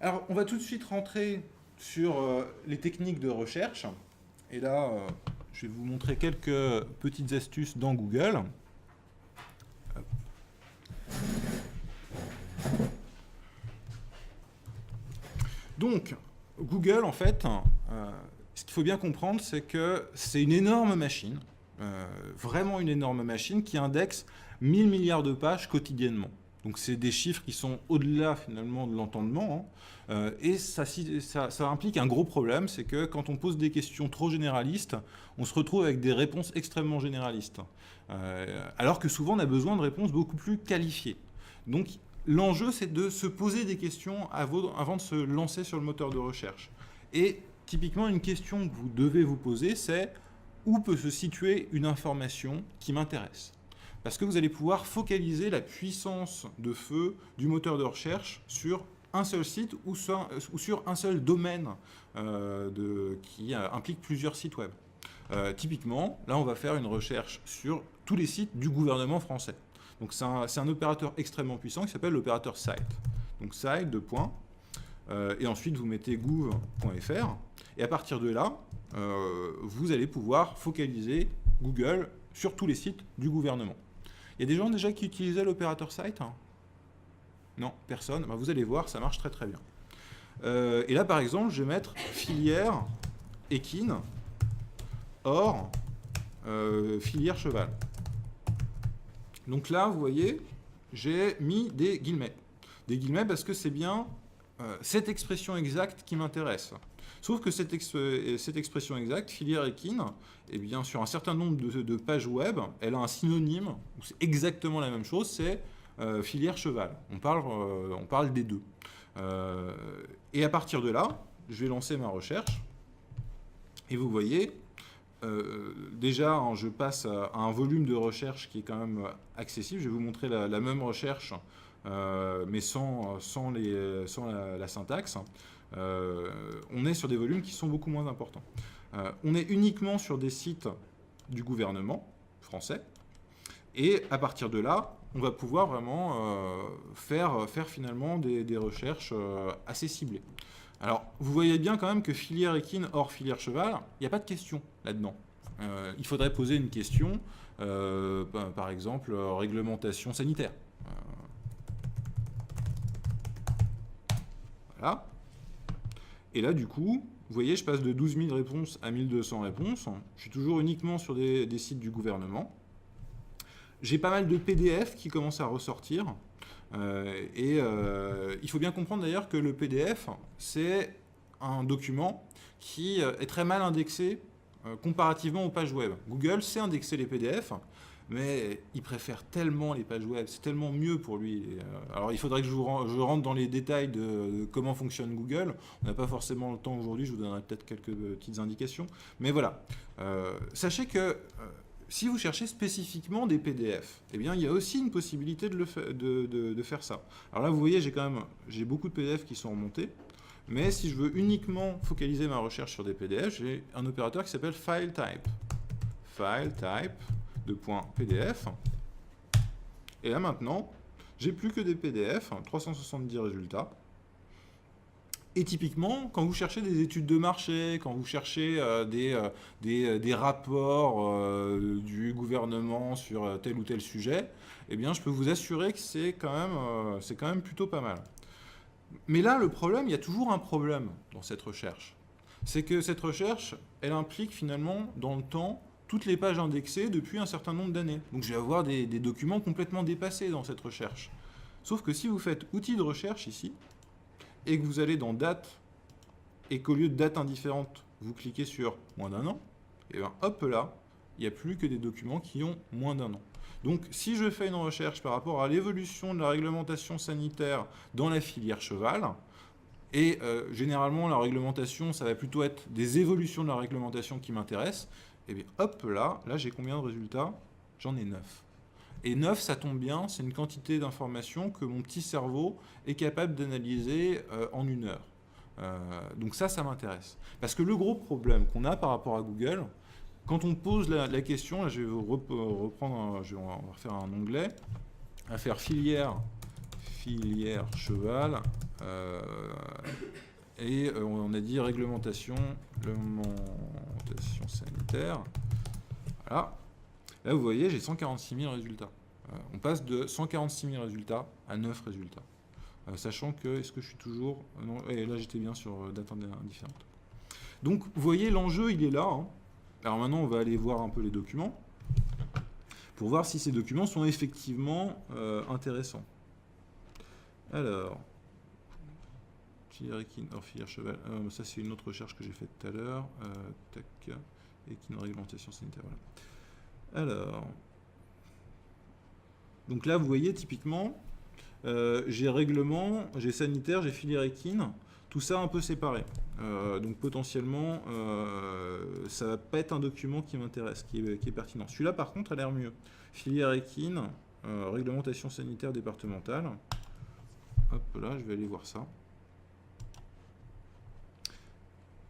Alors, on va tout de suite rentrer sur les techniques de recherche. Et là, je vais vous montrer quelques petites astuces dans Google. Donc, Google, en fait, ce qu'il faut bien comprendre, c'est que c'est une énorme machine, vraiment une énorme machine, qui indexe 1000 milliards de pages quotidiennement. Donc, c'est des chiffres qui sont au-delà, finalement, de l'entendement. Et ça implique un gros problème, c'est que quand on pose des questions trop généralistes, on se retrouve avec des réponses extrêmement généralistes. Alors que souvent, on a besoin de réponses beaucoup plus qualifiées. Donc, l'enjeu, c'est de se poser des questions avant de se lancer sur le moteur de recherche. Et typiquement, une question que vous devez vous poser, c'est où peut se situer une information qui m'intéresse? Parce que vous allez pouvoir focaliser la puissance de feu du moteur de recherche sur un seul site ou sur un seul domaine qui implique plusieurs sites web. Typiquement, là, on va faire une recherche sur tous les sites du gouvernement français. Donc c'est un opérateur extrêmement puissant qui s'appelle l'opérateur site. Donc site, deux points, et ensuite vous mettez gouv.fr, et à partir de là, vous allez pouvoir focaliser Google sur tous les sites du gouvernement. Il y a des gens déjà qui utilisaient l'opérateur site? Non, personne. Ben, vous allez voir, ça marche très très bien. Et là par exemple, je vais mettre filière équine, or, filière cheval. Donc là, vous voyez, j'ai mis des guillemets. Des guillemets parce que c'est bien cette expression exacte qui m'intéresse. Sauf que cette expression exacte, filière équine, eh bien, sur un certain nombre de pages web, elle a un synonyme, où c'est exactement la même chose, c'est filière cheval. On parle des deux. Et à partir de là, je vais lancer ma recherche. Et vous voyez, déjà, je passe à un volume de recherche qui est quand même accessible. Je vais vous montrer la même recherche, mais sans la syntaxe. On est sur des volumes qui sont beaucoup moins importants. On est uniquement sur des sites du gouvernement français. Et à partir de là, on va pouvoir vraiment faire finalement des recherches assez ciblées. Alors, vous voyez bien quand même que filière équine hors filière cheval, il n'y a pas de question là-dedans. Il faudrait poser une question, par exemple, réglementation sanitaire. Voilà. Et là, du coup, vous voyez, je passe de 12 000 réponses à 1200 réponses. Je suis toujours uniquement sur des sites du gouvernement. J'ai pas mal de PDF qui commencent à ressortir. Il faut bien comprendre d'ailleurs que le PDF, c'est un document qui est très mal indexé comparativement aux pages web. Google sait indexer les PDF, mais il préfère tellement les pages web, c'est tellement mieux pour lui. Alors il faudrait que je rentre dans les détails de comment fonctionne Google. On n'a pas forcément le temps aujourd'hui, je vous donnerai peut-être quelques petites indications. Mais voilà, sachez que si vous cherchez spécifiquement des PDF, eh bien, il y a aussi une possibilité de faire ça. Alors là, vous voyez, j'ai beaucoup de PDF qui sont remontés, mais si je veux uniquement focaliser ma recherche sur des PDF, j'ai un opérateur qui s'appelle FileType. FileType de .pdf. Et là, maintenant, j'ai plus que des PDF, 370 résultats. Et typiquement, quand vous cherchez des études de marché, quand vous cherchez des rapports du gouvernement sur tel ou tel sujet, eh bien, je peux vous assurer que c'est quand même plutôt pas mal. Mais là, le problème, il y a toujours un problème dans cette recherche. C'est que cette recherche, elle implique finalement, dans le temps, toutes les pages indexées depuis un certain nombre d'années. Donc, je vais avoir des documents complètement dépassés dans cette recherche. Sauf que si vous faites outils de recherche ici, et que vous allez dans date, et qu'au lieu de date indifférente, vous cliquez sur moins d'un an, et bien hop là, il n'y a plus que des documents qui ont moins d'un an. Donc si je fais une recherche par rapport à l'évolution de la réglementation sanitaire dans la filière cheval, et généralement la réglementation, ça va plutôt être des évolutions de la réglementation qui m'intéressent, et bien hop là j'ai combien de résultats? J'en ai 9. Et 9, ça tombe bien, c'est une quantité d'informations que mon petit cerveau est capable d'analyser en une heure. Donc ça m'intéresse. Parce que le gros problème qu'on a par rapport à Google, quand on pose la question, là je vais reprendre, on va refaire un onglet, on va faire filière cheval, Et on a dit réglementation sanitaire. Voilà. Là, vous voyez, j'ai 146 000 résultats. On passe de 146 000 résultats à 9 résultats. Sachant que, est-ce que je suis toujours... non, et là, j'étais bien sur date indifférente. Donc, vous voyez, l'enjeu, il est là. Hein. Alors maintenant, on va aller voir un peu les documents pour voir si ces documents sont effectivement intéressants. Alors, filière équine, hors filière cheval. Ça, c'est une autre recherche que j'ai faite tout à l'heure. Tac, équine, réglementation sanitaire. Voilà. Alors, donc là, vous voyez, typiquement, j'ai règlement, j'ai sanitaire, j'ai filière équine, tout ça un peu séparé. Donc potentiellement, ça va pas être un document qui m'intéresse, qui est pertinent. Celui-là, par contre, a l'air mieux. Filière équine, réglementation sanitaire départementale. Hop là, je vais aller voir ça.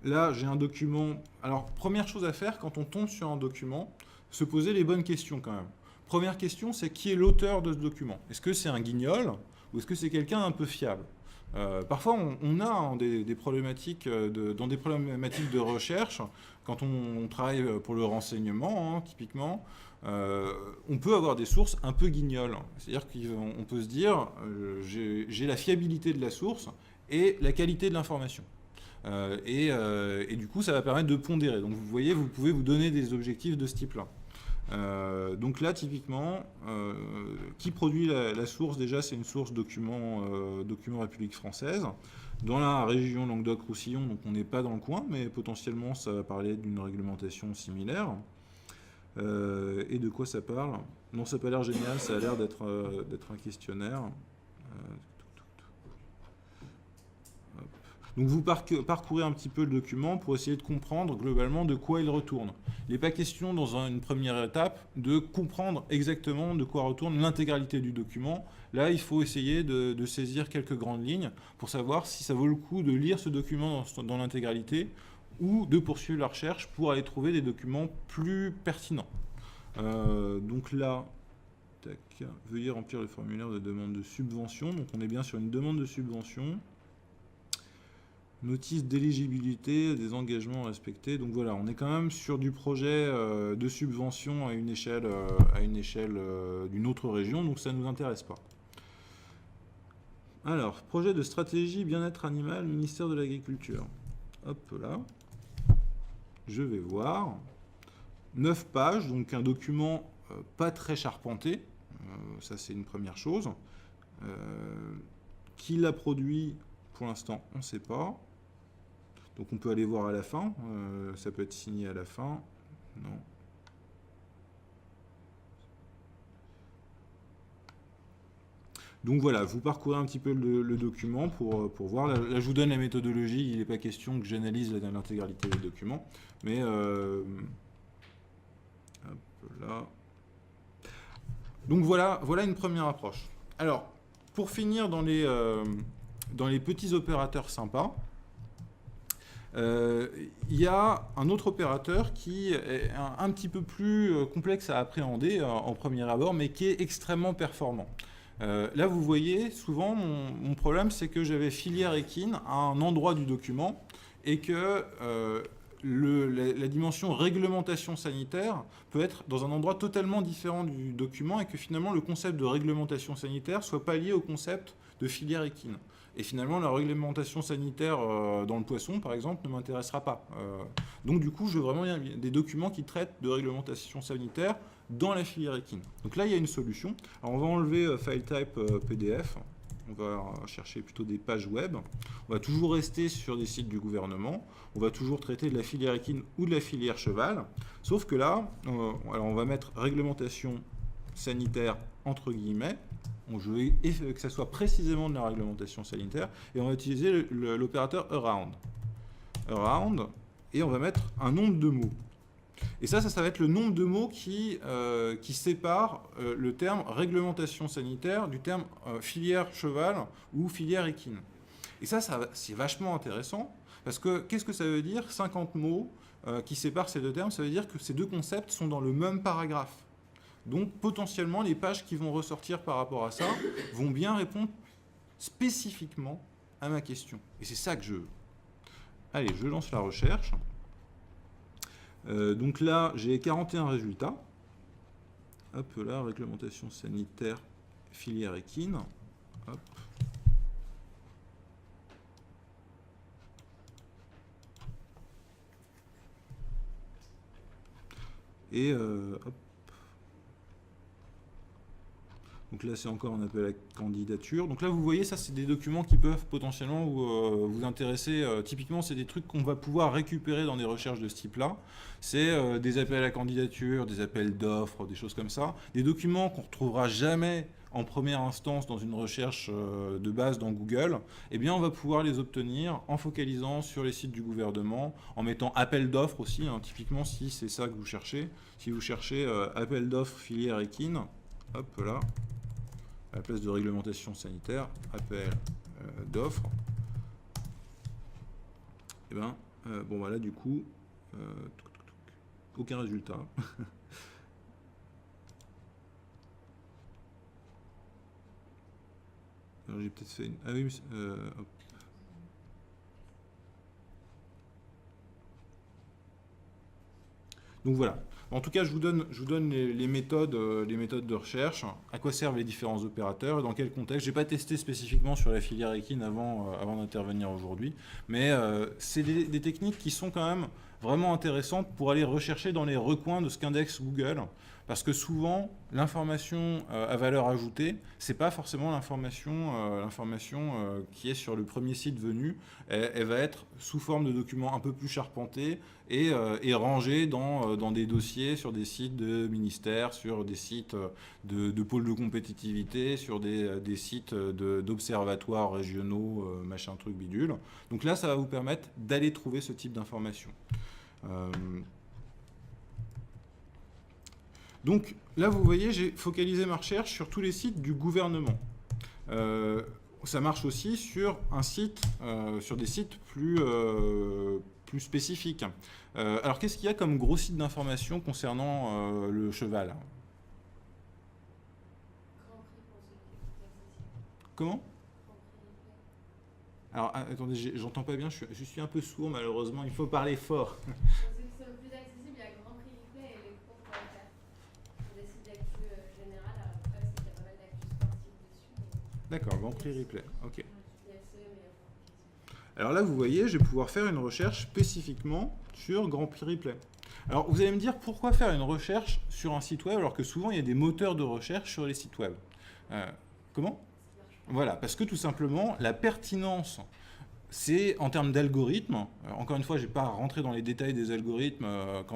Là, j'ai un document. Alors, première chose à faire quand on tombe sur un document, se poser les bonnes questions quand même. Première question, c'est qui est l'auteur de ce document? Est-ce que c'est un guignol ou est-ce que c'est quelqu'un un peu fiable? Parfois, on a des problématiques dans des problématiques de recherche, quand on travaille pour le renseignement, hein, typiquement, on peut avoir des sources un peu guignols. C'est-à-dire qu'on peut se dire, j'ai la fiabilité de la source et la qualité de l'information. Et du coup, ça va permettre de pondérer. Donc, vous voyez, vous pouvez vous donner des objectifs de ce type-là. Donc là, typiquement, qui produit la source? Déjà, c'est une source document République française. Dans la région Languedoc-Roussillon, donc on n'est pas dans le coin, mais potentiellement, ça va parler d'une réglementation similaire. Et de quoi ça parle? Non, ça n'a pas l'air génial, ça a l'air d'être un questionnaire. Donc vous parcourez un petit peu le document pour essayer de comprendre globalement de quoi il retourne. Il n'est pas question dans une première étape de comprendre exactement de quoi retourne l'intégralité du document. Là, il faut essayer de saisir quelques grandes lignes pour savoir si ça vaut le coup de lire ce document dans l'intégralité ou de poursuivre la recherche pour aller trouver des documents plus pertinents. Donc là, tac, veuillez remplir le formulaire de demande de subvention. Donc on est bien sur une demande de subvention. Notice d'éligibilité, des engagements respectés. Donc voilà, on est quand même sur du projet de subvention à une échelle d'une autre région, donc ça ne nous intéresse pas. Alors, projet de stratégie bien-être animal, ministère de l'Agriculture. Hop là. Je vais voir. 9 pages, donc un document pas très charpenté. Ça, c'est une première chose. Qui l'a produit? Pour l'instant, on ne sait pas. Donc on peut aller voir à la fin. Ça peut être signé à la fin. Non. Donc voilà, vous parcourez un petit peu le document pour voir. Là, je vous donne la méthodologie. Il n'est pas question que j'analyse l'intégralité des documents. Mais hop là. Donc voilà une première approche. Alors, pour finir dans les petits opérateurs sympas, il y a un autre opérateur qui est un petit peu plus complexe à appréhender en premier abord, mais qui est extrêmement performant. Là, vous voyez, souvent, mon problème, c'est que j'avais filière équine à un endroit du document et que la dimension réglementation sanitaire peut être dans un endroit totalement différent du document et que finalement, le concept de réglementation sanitaire soit pas lié au concept de filière équine. Et finalement, la réglementation sanitaire dans le poisson, par exemple, ne m'intéressera pas. Donc du coup, je veux vraiment des documents qui traitent de réglementation sanitaire dans la filière équine. Donc là, il y a une solution. Alors, on va enlever file type PDF. On va chercher plutôt des pages web. On va toujours rester sur des sites du gouvernement. On va toujours traiter de la filière équine ou de la filière cheval. Sauf que là, alors on va mettre réglementation sanitaire entre guillemets. Je veux que ça soit précisément de la réglementation sanitaire. Et on va utiliser l'opérateur around. Around. Et on va mettre un nombre de mots. Et ça va être le nombre de mots qui sépare le terme réglementation sanitaire du terme filière cheval ou filière équine. Et ça c'est vachement intéressant, parce que qu'est-ce que ça veut dire 50 mots qui séparent ces deux termes? Ça veut dire que ces deux concepts sont dans le même paragraphe. Donc potentiellement, les pages qui vont ressortir par rapport à ça vont bien répondre spécifiquement à ma question. Et c'est ça que je veux. Allez, je lance la recherche. Donc là, j'ai 41 résultats. Hop là, réglementation sanitaire, filière équine. Hop. Et hop. Donc là, c'est encore un appel à candidature. Donc là, vous voyez, ça, c'est des documents qui peuvent potentiellement vous intéresser. Typiquement, c'est des trucs qu'on va pouvoir récupérer dans des recherches de ce type-là. C'est des appels à candidature, des appels d'offres, des choses comme ça. Des documents qu'on ne retrouvera jamais en première instance dans une recherche de base dans Google. Eh bien, on va pouvoir les obtenir en focalisant sur les sites du gouvernement, en mettant appel d'offres aussi, hein, typiquement, si c'est ça que vous cherchez. Si vous cherchez appel d'offres filière équine, hop là, à la place de réglementation sanitaire, appel d'offres. Et ben, bon voilà, du coup, aucun résultat. Alors j'ai peut-être fait une... Ah oui, hop. Donc voilà. En tout cas, je vous donne les méthodes de recherche, à quoi servent les différents opérateurs et dans quel contexte. Je n'ai pas testé spécifiquement sur la filière équine avant d'intervenir aujourd'hui, mais c'est des techniques qui sont quand même vraiment intéressantes pour aller rechercher dans les recoins de ce qu'indexe Google, parce que souvent, l'information à valeur ajoutée, ce n'est pas forcément l'information qui est sur le premier site venu. Elle va être sous forme de documents un peu plus charpentés et rangée dans des dossiers sur des sites de ministères, sur des sites de pôles de compétitivité, sur des sites d'observatoires régionaux, machin truc bidule. Donc là, ça va vous permettre d'aller trouver ce type d'informations. Donc là, vous voyez, j'ai focalisé ma recherche sur tous les sites du gouvernement. Ça marche aussi sur des sites plus spécifiques. Alors, qu'est-ce qu'il y a comme gros site d'information concernant le cheval? Comment? Alors, attendez, j'entends pas bien, je suis un peu sourd malheureusement, il faut parler fort. D'accord, Grand Prix Replay, ok. Alors là, vous voyez, je vais pouvoir faire une recherche spécifiquement sur Grand Prix Replay. Alors, vous allez me dire, pourquoi faire une recherche sur un site web alors que souvent, il y a des moteurs de recherche sur les sites web? Comment? Voilà, parce que tout simplement, la pertinence, c'est en termes d'algorithmes. Encore une fois, je n'ai pas rentré dans les détails des algorithmes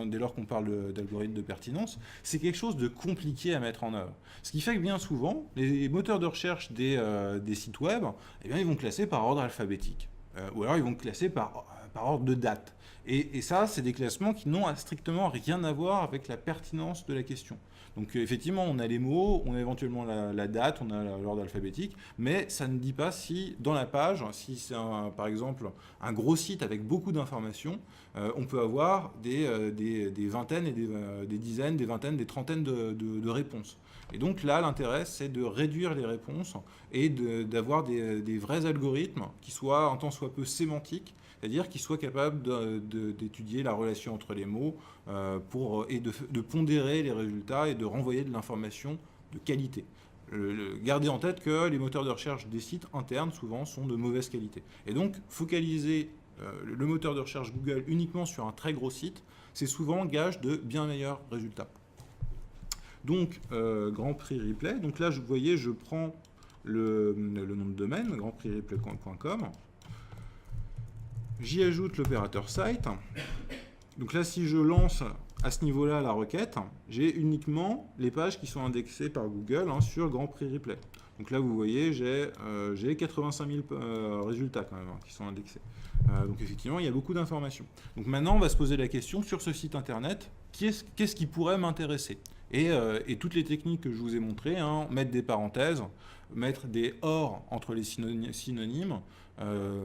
dès lors qu'on parle d'algorithmes de pertinence. C'est quelque chose de compliqué à mettre en œuvre. Ce qui fait que bien souvent, les moteurs de recherche des sites web, eh bien, ils vont classer par ordre alphabétique. Ou alors ils vont classer par ordre de date. Et ça, c'est des classements qui n'ont strictement rien à voir avec la pertinence de la question. Donc effectivement, on a les mots, on a éventuellement la date, on a l'ordre alphabétique, mais ça ne dit pas si dans la page, si c'est par exemple un gros site avec beaucoup d'informations, on peut avoir des vingtaines et des dizaines, des vingtaines, des trentaines de réponses. Et donc là, l'intérêt, c'est de réduire les réponses et d'avoir des vrais algorithmes qui soient un tant soit peu sémantiques, c'est-à-dire qu'ils soient capables d'étudier la relation entre les mots et de pondérer les résultats et de renvoyer de l'information de qualité. Gardez en tête que les moteurs de recherche des sites internes, souvent, sont de mauvaise qualité. Et donc, focaliser le moteur de recherche Google uniquement sur un très gros site, c'est souvent gage de bien meilleurs résultats. Donc, Grand Prix Replay. Donc là, vous voyez, je prends le nom de domaine, grandprixreplay.com. J'y ajoute l'opérateur site. Donc là, si je lance à ce niveau-là la requête, j'ai uniquement les pages qui sont indexées par Google sur Grand Prix Replay. Donc là, vous voyez, j'ai 85 000 résultats quand même qui sont indexés. Donc effectivement, il y a beaucoup d'informations. Donc maintenant, on va se poser la question sur ce site internet, qu'est-ce qui pourrait m'intéresser? Et toutes les techniques que je vous ai montrées, mettre des parenthèses, mettre des or entre les synonymes.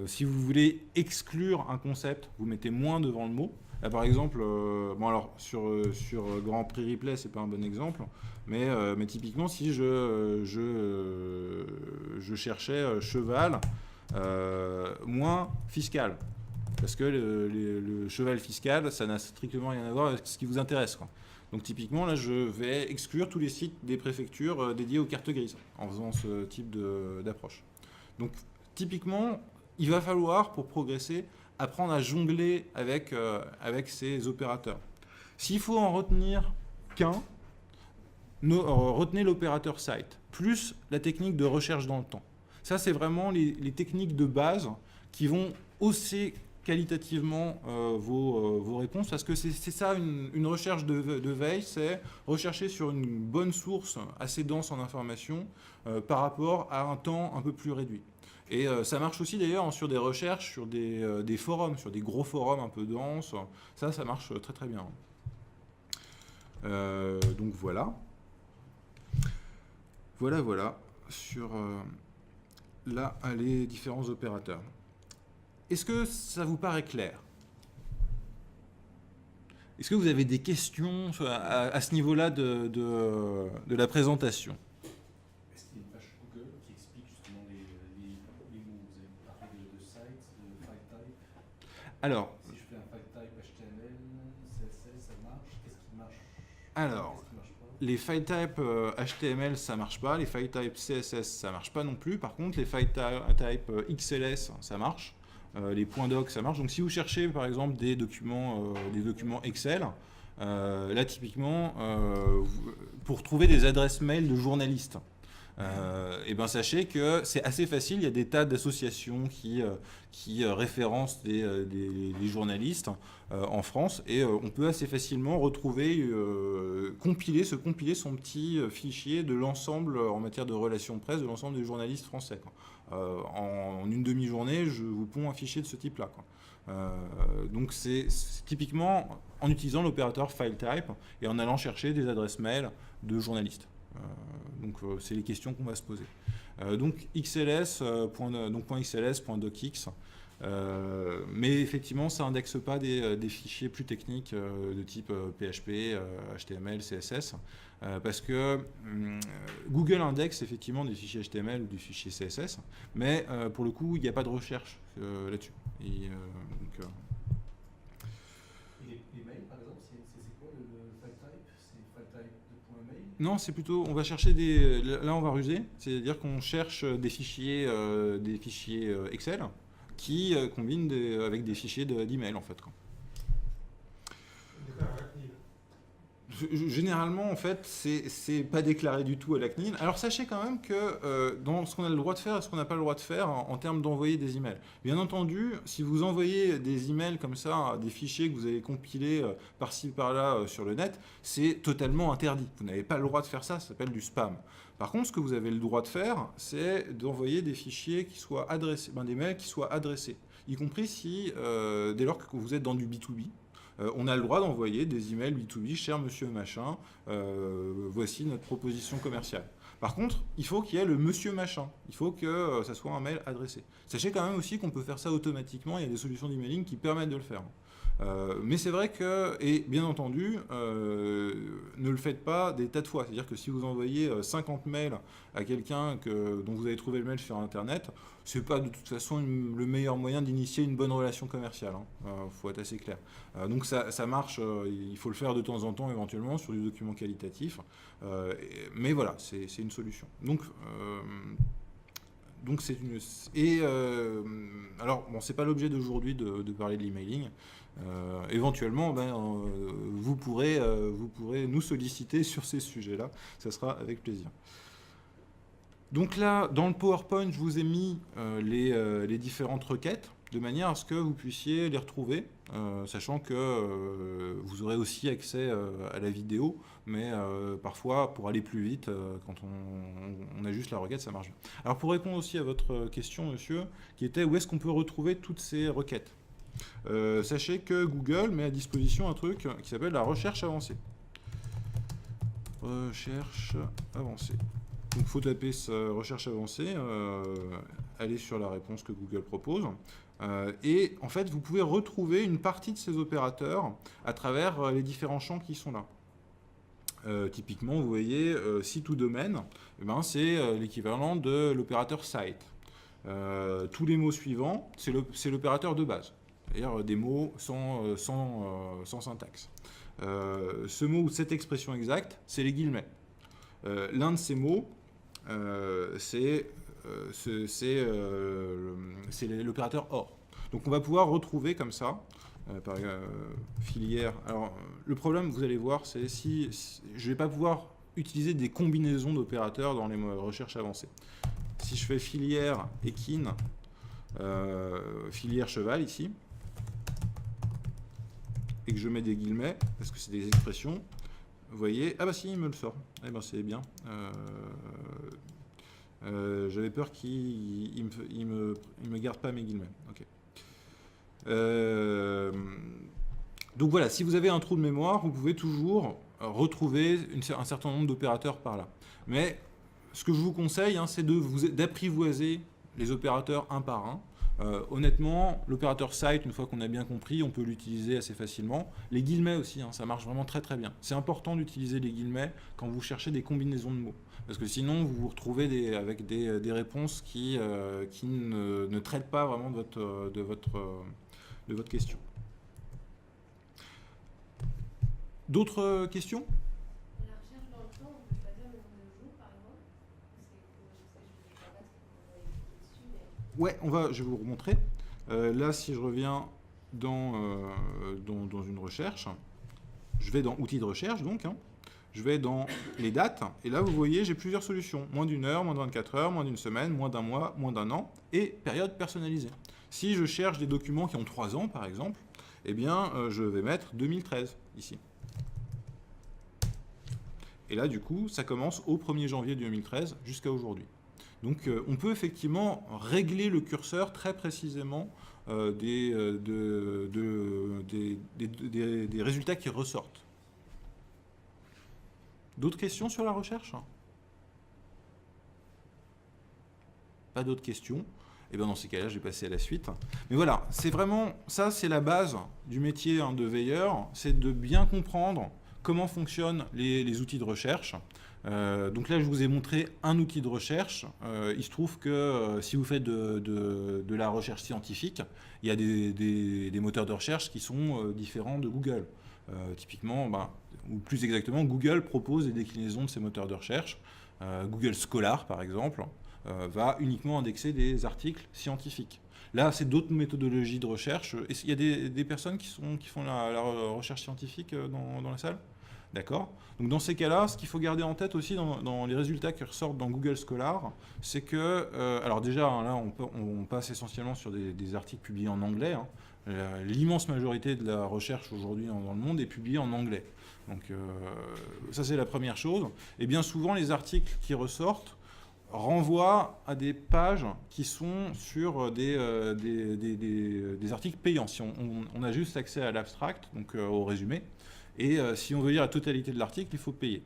Si vous voulez exclure un concept, vous mettez moins devant le mot. Là, par exemple, bon alors sur Grand Prix Replay, c'est pas un bon exemple, mais typiquement si je cherchais cheval moins fiscal, parce que le cheval fiscal, ça n'a strictement rien à voir avec ce qui vous intéresse, quoi. Donc typiquement, là, je vais exclure tous les sites des préfectures dédiés aux cartes grises en faisant ce type d'approche. Donc typiquement, il va falloir, pour progresser, apprendre à jongler avec ces opérateurs. S'il faut en retenir qu'un, retenez l'opérateur site, plus la technique de recherche dans le temps. Ça, c'est vraiment les techniques de base qui vont hausser qualitativement vos réponses, parce que c'est ça une recherche de veille, c'est rechercher sur une bonne source assez dense en informations par rapport à un temps un peu plus réduit. Et ça marche aussi d'ailleurs sur des recherches, sur des forums, sur des gros forums un peu denses. Ça marche très très bien. Donc voilà. Voilà sur là les différents opérateurs. Est-ce que ça vous paraît clair? Est-ce que vous avez des questions à ce niveau-là de la présentation? Est-ce qu'il y a une page Google qui explique justement les mots? Vous avez parlé de site, de file type. Alors, si je fais un file type HTML, CSS, ça marche? Qu'est-ce qui marche? Alors, les file type HTML, ça marche pas. Les file type CSS, ça marche pas non plus. Par contre, les file type XLS, ça marche. Les points doc, ça marche. Donc, si vous cherchez, par exemple, des documents Excel, là, typiquement, pour trouver des adresses mail de journalistes, et ben sachez que c'est assez facile. Il y a des tas d'associations qui référencent les journalistes en France, et on peut assez facilement retrouver, compiler son petit fichier de l'ensemble en matière de relations de presse de l'ensemble des journalistes français, quoi. En une demi-journée, je vous ponds un fichier de ce type-là, quoi. Donc c'est typiquement en utilisant l'opérateur file type et en allant chercher des adresses mail de journalistes. Donc c'est les questions qu'on va se poser. Donc XLS, .xls, .docx, mais effectivement ça n'indexe pas des fichiers plus techniques de type PHP, HTML, CSS, parce que Google indexe effectivement des fichiers HTML ou des fichiers CSS, mais pour le coup il n'y a pas de recherche là-dessus. Et les mails par exemple, c'est quoi le file type? C'est file type de .mail? Non, c'est plutôt, on va chercher là on va ruser, c'est-à-dire qu'on cherche des fichiers Excel qui combinent avec des fichiers d'email en fait, quoi. Généralement, en fait, c'est pas déclaré du tout à la CNIL. Alors, sachez quand même que dans ce qu'on a le droit de faire et ce qu'on n'a pas le droit de faire en termes d'envoyer des emails. Bien entendu, si vous envoyez des emails comme ça, des fichiers que vous avez compilés par-ci, par-là sur le net, c'est totalement interdit. Vous n'avez pas le droit de faire ça, ça s'appelle du spam. Par contre, ce que vous avez le droit de faire, c'est d'envoyer des fichiers qui soient adressés, des mails qui soient adressés, y compris si, dès lors que vous êtes dans du B2B, on a le droit d'envoyer des emails B2B, cher monsieur machin, voici notre proposition commerciale. Par contre, il faut qu'il y ait le monsieur machin, il faut que ça soit un mail adressé. Sachez quand même aussi qu'on peut faire ça automatiquement, il y a des solutions d'emailing qui permettent de le faire. Mais c'est vrai que, et bien entendu, ne le faites pas des tas de fois. C'est-à-dire que si vous envoyez 50 mails à quelqu'un dont vous avez trouvé le mail sur Internet, c'est pas de toute façon le meilleur moyen d'initier une bonne relation commerciale. Faut être assez clair. Donc ça marche, il faut le faire de temps en temps éventuellement sur du document qualitatif. Mais voilà, c'est une solution. Donc c'est une... Et alors, bon, c'est pas l'objet d'aujourd'hui de parler de l'emailing. Éventuellement, vous pourrez nous solliciter sur ces sujets-là. Ça sera avec plaisir. Donc là, dans le PowerPoint, je vous ai mis les différentes requêtes de manière à ce que vous puissiez les retrouver, sachant que vous aurez aussi accès à la vidéo, mais parfois, pour aller plus vite, quand on a juste la requête, ça marche bien. Alors, pour répondre aussi à votre question, monsieur, qui était où est-ce qu'on peut retrouver toutes ces requêtes? Sachez que Google met à disposition un truc qui s'appelle la recherche avancée. Recherche avancée. Donc, il faut taper recherche avancée, aller sur la réponse que Google propose. Et en fait, vous pouvez retrouver une partie de ces opérateurs à travers les différents champs qui sont là. Typiquement, vous voyez, site ou domaine, c'est l'équivalent de l'opérateur site. Tous les mots suivants, c'est l'opérateur de base. c'est-à-dire des mots sans syntaxe. Ce mot ou cette expression exacte, c'est les guillemets. L'un de ces mots, c'est l'opérateur OR. Donc on va pouvoir retrouver comme ça, par filière. Alors le problème, vous allez voir, c'est si je ne vais pas pouvoir utiliser des combinaisons d'opérateurs dans les recherches avancées. Si je fais filière équine, filière cheval ici, et que je mets des guillemets, parce que c'est des expressions, vous voyez, ah bah si, il me le sort. Eh ben c'est bien. J'avais peur qu'il me garde pas mes guillemets. Ok. Donc voilà, si vous avez un trou de mémoire, vous pouvez toujours retrouver un certain nombre d'opérateurs par là. Mais ce que je vous conseille, c'est d'apprivoiser les opérateurs un par un. Honnêtement, l'opérateur cite, une fois qu'on a bien compris, on peut l'utiliser assez facilement. Les guillemets aussi, ça marche vraiment très très bien. C'est important d'utiliser les guillemets quand vous cherchez des combinaisons de mots. Parce que sinon, vous vous retrouvez avec des réponses qui ne traitent pas vraiment de votre question. D'autres questions ? La recherche dans le temps, on peut choisir le nombre de jours, par exemple. Ouais, je vais vous remontrer. Là, si je reviens dans une recherche, je vais dans outils de recherche, donc. Je vais dans les dates, et là, vous voyez, j'ai plusieurs solutions. Moins d'une heure, moins de 24 heures, moins d'une semaine, moins d'un mois, moins d'un an, et période personnalisée. Si je cherche des documents qui ont 3 ans, par exemple, eh bien, je vais mettre 2013, ici. Et là, du coup, ça commence au 1er janvier 2013 jusqu'à aujourd'hui. Donc, on peut effectivement régler le curseur très précisément des résultats qui ressortent. D'autres questions sur la recherche ? Pas d'autres questions ? Et bien dans ces cas-là, je vais passer à la suite. Mais voilà, c'est vraiment, ça c'est la base du métier de veilleur, c'est de bien comprendre comment fonctionnent les outils de recherche. Donc là, je vous ai montré un outil de recherche. Il se trouve que si vous faites de la recherche scientifique, il y a des moteurs de recherche qui sont différents de Google. Typiquement, ou plus exactement, Google propose des déclinaisons de ces moteurs de recherche. Google Scholar, par exemple, va uniquement indexer des articles scientifiques. Là, c'est d'autres méthodologies de recherche. Il y a des personnes qui font la recherche scientifique dans la salle ? D'accord ? Donc dans ces cas-là, ce qu'il faut garder en tête aussi dans les résultats qui ressortent dans Google Scholar, c'est que, alors déjà, là, on passe essentiellement sur des articles publiés en anglais. L'immense majorité de la recherche aujourd'hui dans le monde est publiée en anglais. Donc ça, c'est la première chose. Et bien souvent, les articles qui ressortent renvoient à des pages qui sont sur des articles payants. Si on a juste accès à l'abstract, donc au résumé, et si on veut lire la totalité de l'article, il faut payer.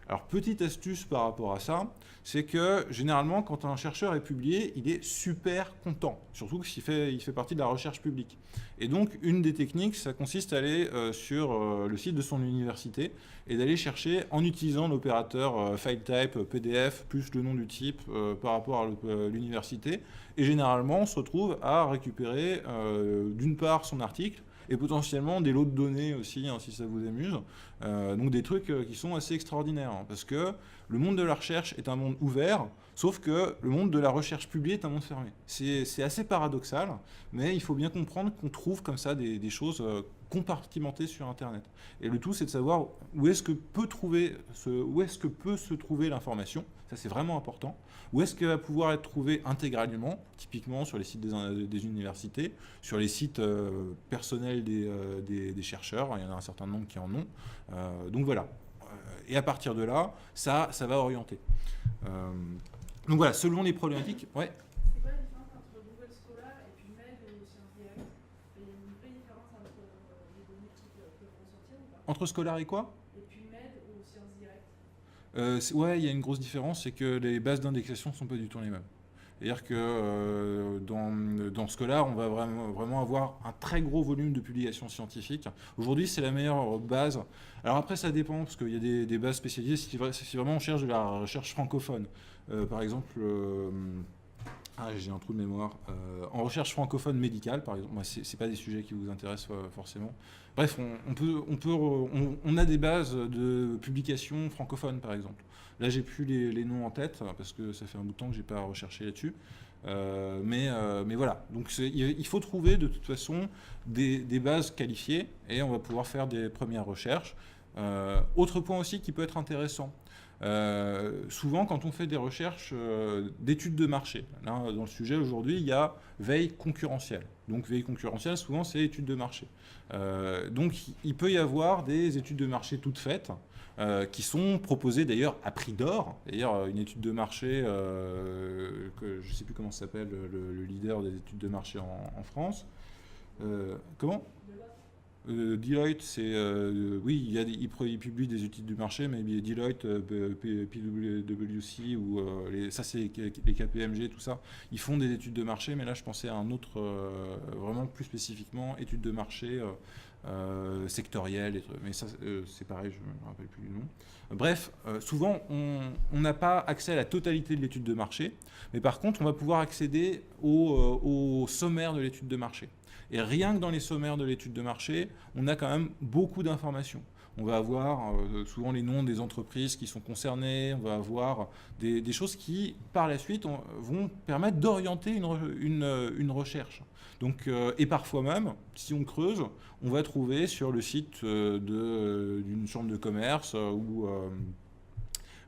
Alors, petite astuce par rapport à ça, c'est que généralement, quand un chercheur est publié, il est super content, surtout qu'il fait partie de la recherche publique. Et donc, une des techniques, ça consiste à aller sur le site de son université et d'aller chercher, en utilisant l'opérateur file type PDF plus le nom du type par rapport à l'université. Et généralement, on se retrouve à récupérer d'une part son article, et potentiellement des lots de données aussi, si ça vous amuse. Donc des trucs qui sont assez extraordinaires, parce que le monde de la recherche est un monde ouvert, sauf que le monde de la recherche publiée est un monde fermé. C'est assez paradoxal, mais il faut bien comprendre qu'on trouve comme ça des choses compartimentées sur Internet. Et le tout, c'est de savoir où est-ce que peut se trouver l'information. Ça, c'est vraiment important. Où est-ce qu'elle va pouvoir être trouvée intégralement, typiquement sur les sites des universités, sur les sites personnels des chercheurs. Il y en a un certain nombre qui en ont. Donc voilà. Et à partir de là, ça va orienter. Donc voilà, selon les problématiques. Ouais. C'est quoi la différence entre Google Scholar et puis MED ou Sciences Direct ? Il y a une vraie différence entre les données qui peuvent ressortir ou pas ? Entre Scholar et quoi ? Et puis MED ou Sciences Direct ? Ouais, il y a une grosse différence, c'est que les bases d'indexation ne sont pas du tout les mêmes. C'est-à-dire que dans Scholar, on va vraiment avoir un très gros volume de publications scientifiques. Aujourd'hui, c'est la meilleure base. Alors après, ça dépend, parce qu'il y a des bases spécialisées si vraiment on cherche de la recherche francophone. Par exemple, Ah, j'ai un trou de mémoire. En recherche francophone médicale, par exemple, moi, c'est pas des sujets qui vous intéressent forcément. Bref, on a des bases de publications francophones, par exemple. Là, j'ai plus les noms en tête parce que ça fait un bout de temps que j'ai pas recherché là-dessus. Mais voilà. Donc il faut trouver de toute façon des bases qualifiées et on va pouvoir faire des premières recherches. Autre point aussi qui peut être intéressant. Souvent, quand on fait des recherches d'études de marché, là, dans le sujet aujourd'hui, il y a veille concurrentielle. Donc, veille concurrentielle, souvent, c'est études de marché. Donc, il peut y avoir des études de marché toutes faites qui sont proposées d'ailleurs à prix d'or. D'ailleurs, une étude de marché, que je ne sais plus comment s'appelle le leader des études de marché en France. Comment ? Deloitte, c'est oui, il publie des études du marché, mais Deloitte, PwC ou ça c'est les KPMG, tout ça, ils font des études de marché, mais là je pensais à un autre, vraiment plus spécifiquement études de marché sectorielles, mais ça c'est pareil, je ne me rappelle plus du nom. Bref, souvent on n'a pas accès à la totalité de l'étude de marché, mais par contre on va pouvoir accéder au sommaire de l'étude de marché. Et rien que dans les sommaires de l'étude de marché, on a quand même beaucoup d'informations. On va avoir souvent les noms des entreprises qui sont concernées, on va avoir des choses qui, par la suite, vont permettre d'orienter une recherche. Donc, et parfois même, si on creuse, on va trouver sur le site d'une chambre de commerce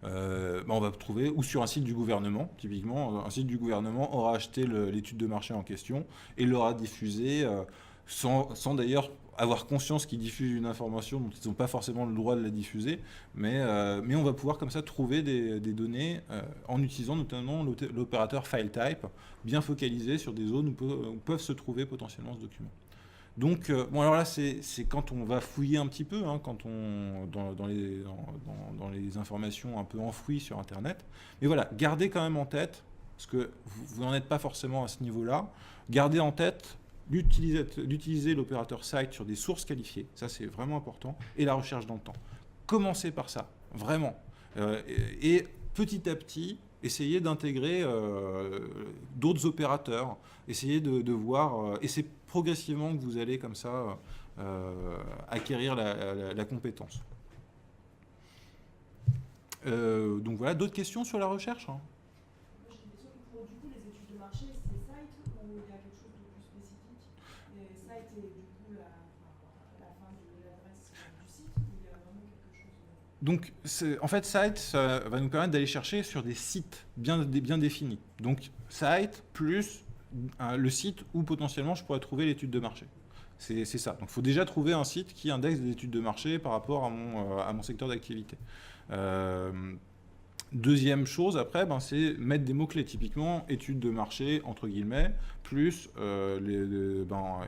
on va trouver, ou sur un site du gouvernement, typiquement, un site du gouvernement aura acheté l'étude de marché en question et l'aura diffusée sans d'ailleurs avoir conscience qu'ils diffusent une information dont ils n'ont pas forcément le droit de la diffuser, mais on va pouvoir comme ça trouver des données en utilisant notamment l'opérateur FileType, bien focalisé sur des zones où peuvent se trouver potentiellement ce document. Donc, bon, alors là, c'est quand on va fouiller un petit peu, hein, quand dans les informations un peu enfouies sur Internet. Mais voilà, gardez quand même en tête, parce que vous n'en êtes pas forcément à ce niveau-là, gardez en tête d'utiliser l'opérateur site sur des sources qualifiées, ça c'est vraiment important, et la recherche dans le temps. Commencez par ça, vraiment. Et petit à petit, essayez d'intégrer d'autres opérateurs, essayez de voir, et c'est progressivement que vous allez comme ça acquérir la compétence. Donc voilà, d'autres questions sur la recherche, hein? Moi j'ai une question pour du coup les études de marché, c'est site ou il y a quelque chose de plus spécifique? Et site est du coup la fin de l'adresse du site ou il y a vraiment quelque chose Donc, en fait, site, ça va nous permettre d'aller chercher sur des sites bien définis. Donc, site plus le site où potentiellement je pourrais trouver l'étude de marché. C'est ça. Donc, il faut déjà trouver un site qui indexe des études de marché par rapport à mon secteur d'activité. Deuxième chose, après, c'est mettre des mots-clés. Typiquement, études de marché, entre guillemets, plus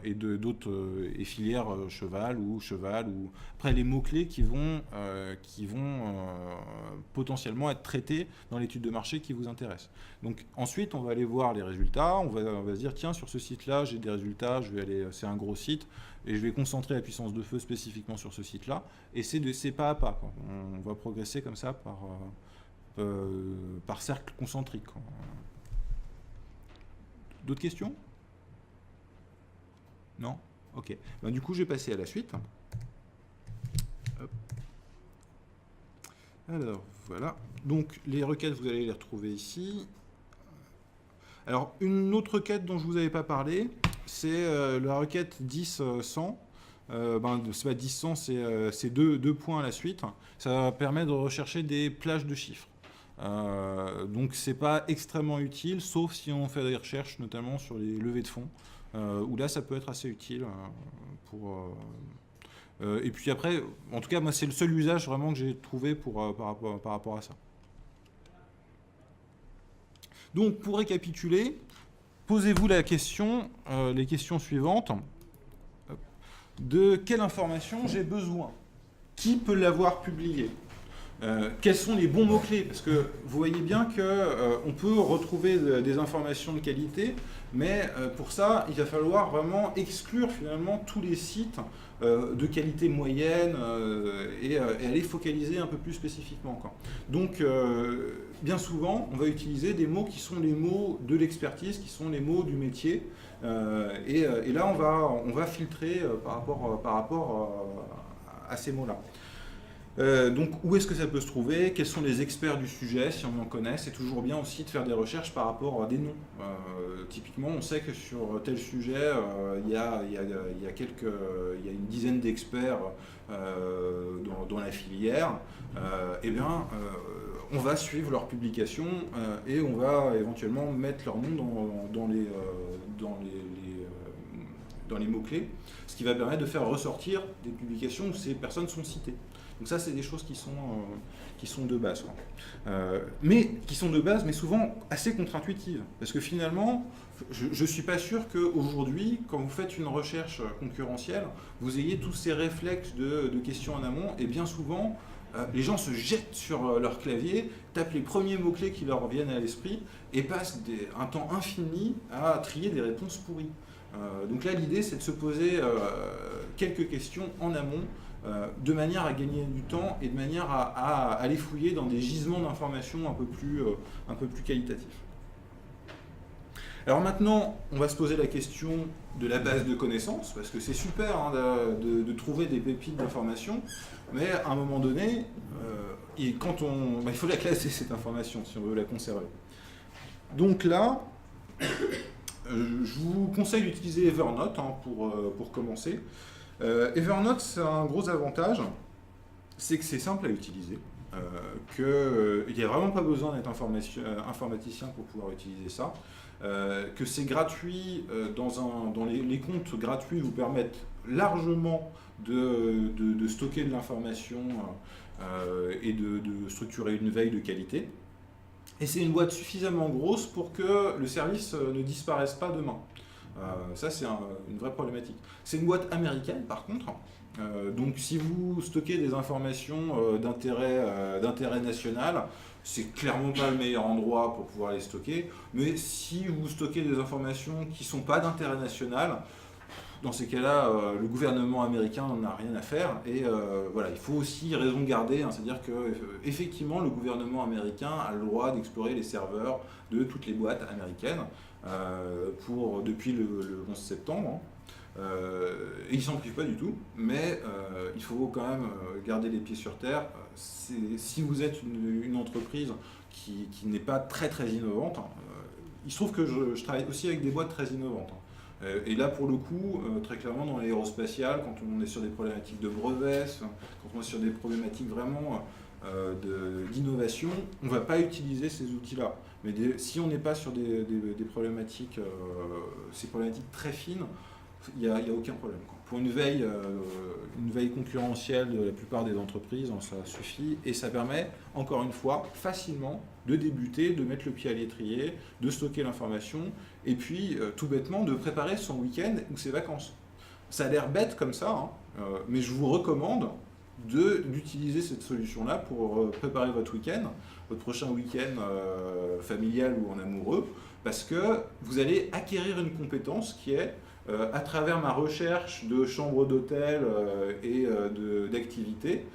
et filières cheval, ou après les mots-clés qui vont potentiellement être traités dans l'étude de marché qui vous intéresse. Donc ensuite, on va aller voir les résultats, on va se dire, tiens, sur ce site-là, j'ai des résultats, c'est un gros site, et je vais concentrer la puissance de feu spécifiquement sur ce site-là, et c'est pas à pas, quoi. On va progresser comme ça par cercle concentrique. D'autres questions? Non? Ok. Du coup, je vais passer à la suite. Hop. Alors, voilà. Donc, les requêtes, vous allez les retrouver ici. Alors, une autre requête dont je ne vous avais pas parlé, c'est la requête 10.100. C'est pas 10.100, c'est deux points à la suite. Ça permet de rechercher des plages de chiffres. Donc c'est pas extrêmement utile, sauf si on fait des recherches notamment sur les levées de fonds, où là ça peut être assez utile et puis après, en tout cas moi c'est le seul usage vraiment que j'ai trouvé par rapport à ça. Donc pour récapituler, posez-vous les questions suivantes. De quelle information j'ai besoin? Qui peut l'avoir publiée? Quels sont les bons mots-clés? Parce que vous voyez bien qu'on peut retrouver des informations de qualité, mais pour ça, il va falloir vraiment exclure finalement tous les sites de qualité moyenne et aller focaliser un peu plus spécifiquement, quoi. Donc, bien souvent, on va utiliser des mots qui sont les mots de l'expertise, qui sont les mots du métier. Et là, on va filtrer par rapport à ces mots-là. Donc où est-ce que ça peut se trouver? Quels sont les experts du sujet, si on en connaît? C'est toujours bien aussi de faire des recherches par rapport à des noms. Typiquement, on sait que sur tel sujet, il y a une dizaine d'experts dans la filière. Eh bien, on va suivre leurs publications et on va éventuellement mettre leur nom dans les mots-clés, ce qui va permettre de faire ressortir des publications où ces personnes sont citées. Donc ça, c'est des choses qui sont de base, quoi. Mais qui sont de base, mais souvent assez contre-intuitives. Parce que finalement, je ne suis pas sûr qu'aujourd'hui, quand vous faites une recherche concurrentielle, vous ayez tous ces réflexes de questions en amont. Et bien souvent, les gens se jettent sur leur clavier, tapent les premiers mots-clés qui leur viennent à l'esprit et passent un temps infini à trier des réponses pourries. Donc là, l'idée, c'est de se poser quelques questions en amont, de manière à gagner du temps et de manière à aller fouiller dans des gisements d'informations un peu plus qualitatifs. Alors maintenant, on va se poser la question de la base de connaissances, parce que c'est super de trouver des pépites d'informations, mais à un moment donné, il faut la classer, cette information, si on veut la conserver. Donc là, je vous conseille d'utiliser Evernote pour commencer. Evernote, c'est un gros avantage, c'est que c'est simple à utiliser, qu'il n'y a vraiment pas besoin d'être informaticien pour pouvoir utiliser ça, que c'est gratuit, les comptes gratuits vous permettent largement de stocker de l'information et de structurer une veille de qualité. Et c'est une boîte suffisamment grosse pour que le service ne disparaisse pas demain. Ça, c'est une vraie problématique. C'est une boîte américaine, par contre. Donc, si vous stockez des informations d'intérêt national, c'est clairement pas le meilleur endroit pour pouvoir les stocker. Mais si vous stockez des informations qui ne sont pas d'intérêt national, dans ces cas-là, le gouvernement américain n'en a rien à faire. Et voilà, il faut aussi raison garder, c'est-à-dire qu'effectivement, le gouvernement américain a le droit d'explorer les serveurs de toutes les boîtes américaines depuis le 11 septembre. Et ils ne s'en privent pas du tout, mais il faut quand même garder les pieds sur terre. Si vous êtes une entreprise qui n'est pas très très innovante, il se trouve que je travaille aussi avec des boîtes très innovantes. Et là, pour le coup, très clairement, dans l'aérospatial, quand on est sur des problématiques de brevets, quand on est sur des problématiques vraiment d'innovation, on ne va pas utiliser ces outils-là. Mais si on n'est pas sur des problématiques, ces problématiques très fines, il n'y a aucun problème, quoi. Pour une veille concurrentielle de la plupart des entreprises, ça suffit et ça permet, encore une fois, facilement de débuter, de mettre le pied à l'étrier, de stocker l'information et puis, tout bêtement, de préparer son week-end ou ses vacances. Ça a l'air bête comme ça, mais je vous recommande d'utiliser cette solution-là pour préparer votre week-end, votre prochain week-end familial ou en amoureux, parce que vous allez acquérir une compétence qui est, à travers ma recherche de chambres d'hôtel et d'activités,